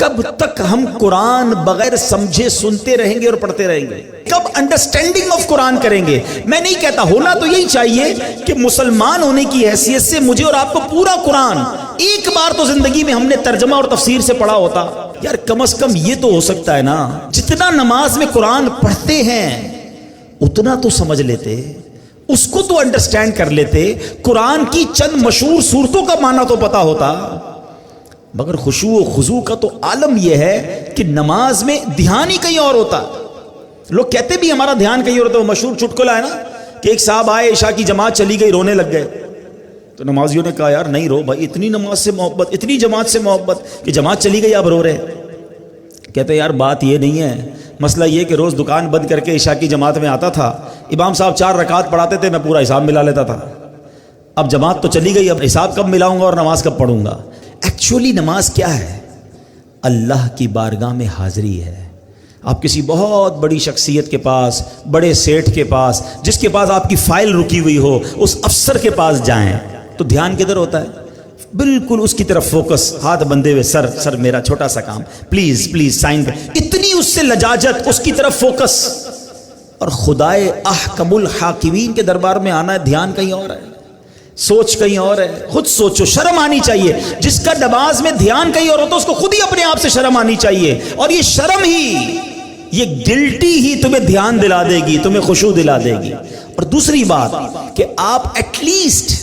کب تک ہم قرآن بغیر سمجھے سنتے رہیں گے اور پڑھتے رہیں گے؟ کب انڈرسٹینڈنگ آف قرآن کریں گے؟ میں نہیں کہتا، ہونا تو یہی چاہیے کہ مسلمان ہونے کی حیثیت سے مجھے اور آپ کو پورا قرآن ایک بار تو زندگی میں ہم نے ترجمہ اور تفسیر سے پڑھا ہوتا۔ یار کم از کم یہ تو ہو سکتا ہے نا، جتنا نماز میں قرآن پڑھتے ہیں اتنا تو سمجھ لیتے، اس کو تو انڈرسٹینڈ کر لیتے، قرآن کی چند مشہور سورتوں کا معنی تو پتا ہوتا۔ مگر خشوع و خضوع کا تو عالم یہ ہے کہ نماز میں دھیان ہی کہیں اور ہوتا۔ لوگ کہتے بھی ہمارا دھیان کہیں اور ہوتا۔ وہ مشہور چٹکلا ہے نا کہ ایک صاحب آئے، عشاء کی جماعت چلی گئی، رونے لگ گئے، تو نمازیوں نے کہا یار نہیں رو بھائی، اتنی نماز سے محبت، اتنی جماعت سے محبت کہ جماعت چلی گئی آپ رو رہے۔ کہتے یار بات یہ نہیں ہے، مسئلہ یہ کہ روز دکان بند کر کے عشاء کی جماعت میں آتا تھا، امام صاحب 4 رکعت پڑھاتے تھے، میں پورا حساب ملا لیتا تھا۔ اب جماعت تو چلی گئی، اب حساب کب ملاؤں گا اور نماز کب پڑھوں گا؟ ایکچولی نماز کیا ہے؟ اللہ کی بارگاہ میں حاضری ہے۔ آپ کسی بہت بڑی شخصیت کے پاس، بڑے سیٹھ کے پاس، جس کے پاس آپ کی فائل رکی ہوئی ہو، اس افسر کے پاس جائیں تو دھیان کدھر ہوتا ہے؟ بالکل اس کی طرف فوکس، ہاتھ بندھے ہوئے، سر میرا چھوٹا سا کام، پلیز سائن کر، اتنی اس سے لجاجت، اس کی طرف فوکس۔ اور خدائے احکم الحاکمین کے دربار میں آنا ہے، دھیان کہیں اور ہے، سوچ کہیں اور ہے۔ خود سوچو، شرم آنی چاہیے۔ جس کا نماز میں دھیان کہیں اور ہوتا اس کو خود ہی اپنے آپ سے شرم آنی چاہیے، اور یہ شرم ہی، یہ گلٹی ہی تمہیں دھیان دلا دے گی، تمہیں خشوع دلا دے گی۔ اور دوسری بات کہ آپ ایٹ لیسٹ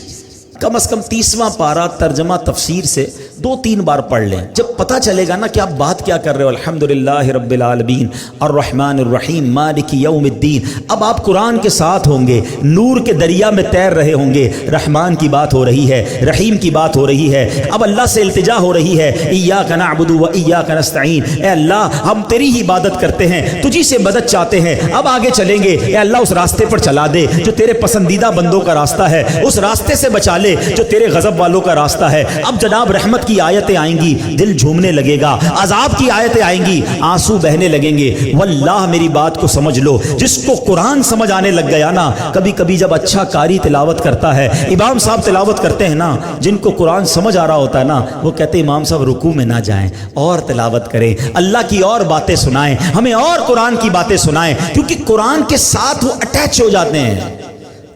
کم از کم 30واں پارہ ترجمہ تفسیر سے 2-3 بار پڑھ لیں، جب پتہ چلے گا نا کہ آپ بات کیا کر رہے ہو۔ الحمدللہ رب العالمین الرحمن الرحیم مالک یوم الدین۔ اب آپ قرآن کے ساتھ ہوں گے، نور کے دریا میں تیر رہے ہوں گے، رحمان کی بات ہو رہی ہے، رحیم کی بات ہو رہی ہے، اب اللہ سے التجا ہو رہی ہے، ایاک نعبد و ایاک نستعین، اے اللہ ہم تیری ہی عبادت کرتے ہیں، تجھی سے مدد چاہتے ہیں، اب آگے چلیں گے، اے اللہ اس راستے پر چلا دے جو تیرے پسندیدہ بندوں کا راستہ ہے، اس راستے سے بچا لے جو تیرے غضب والوں کا راستہ ہے۔ اب جناب رحمت کی آیتیں آئیں گی، دل جھومنے لگے گا، عذاب کی آیتیں آئیں گی، آنسو بہنے لگیں گے۔ واللہ میری بات کو سمجھ لو، جس کو قرآن سمجھ آنے لگ گیا نا، کبھی کبھی جب اچھا قاری تلاوت کرتا ہے، امام صاحب تلاوت کرتے ہیں نا، جن کو قرآن سمجھ آ رہا ہوتا ہے نا، وہ کہتے ہیں امام صاحب رکوع میں نہ جائیں، اور تلاوت کریں، اللہ کی اور باتیں سنائیں، ہمیں اور قرآن کی باتیں سنائیں، کیونکہ قرآن کے ساتھ وہ اٹیچ ہو جاتے ہیں۔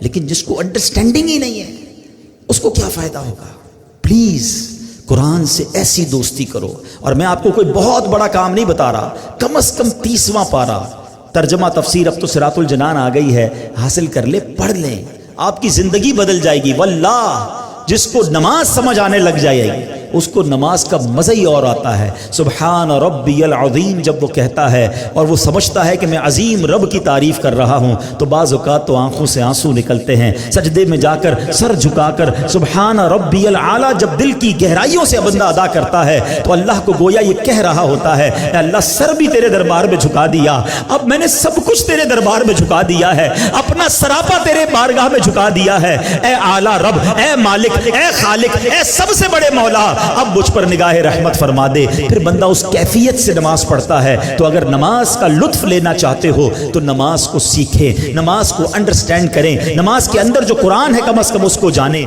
لیکن جس کو انڈرسٹینڈنگ ہی نہیں ہے اس کو کیا فائدہ ہوگا؟ پلیز قرآن سے ایسی دوستی کرو۔ اور میں آپ کو کوئی بہت بڑا کام نہیں بتا رہا، کم از کم 30واں پارہ ترجمہ تفسیر، اب تو صراط الجنان آ گئی ہے، حاصل کر لے، پڑھ لیں، آپ کی زندگی بدل جائے گی۔ واللہ جس کو نماز سمجھ آنے لگ جائے گی اس کو نماز کا مزہ ہی اور آتا ہے۔ سبحان ربی العظیم جب وہ کہتا ہے اور وہ سمجھتا ہے کہ میں عظیم رب کی تعریف کر رہا ہوں، تو بعض اوقات تو آنکھوں سے آنسو نکلتے ہیں۔ سجدے میں جا کر سر جھکا کر سبحان ربی العالی جب دل کی گہرائیوں سے بندہ ادا کرتا ہے تو اللہ کو گویا یہ کہہ رہا ہوتا ہے، اے اللہ سر بھی تیرے دربار میں جھکا دیا، اب میں نے سب کچھ تیرے دربار میں جھکا دیا ہے، اپنا سراپا تیرے بارگاہ میں جھکا دیا ہے، اے اعلیٰ رب، اے مالک، اے خالق، اے سب سے بڑے مولا، اب مجھ پر نگاہ رحمت فرما دے۔ پھر بندہ اس کیفیت سے نماز پڑھتا ہے۔ تو اگر نماز کا لطف لینا چاہتے ہو تو نماز کو سیکھیں، نماز کو انڈرسٹینڈ کریں، نماز کے اندر جو قرآن ہے کم از کم اس کو جانیں۔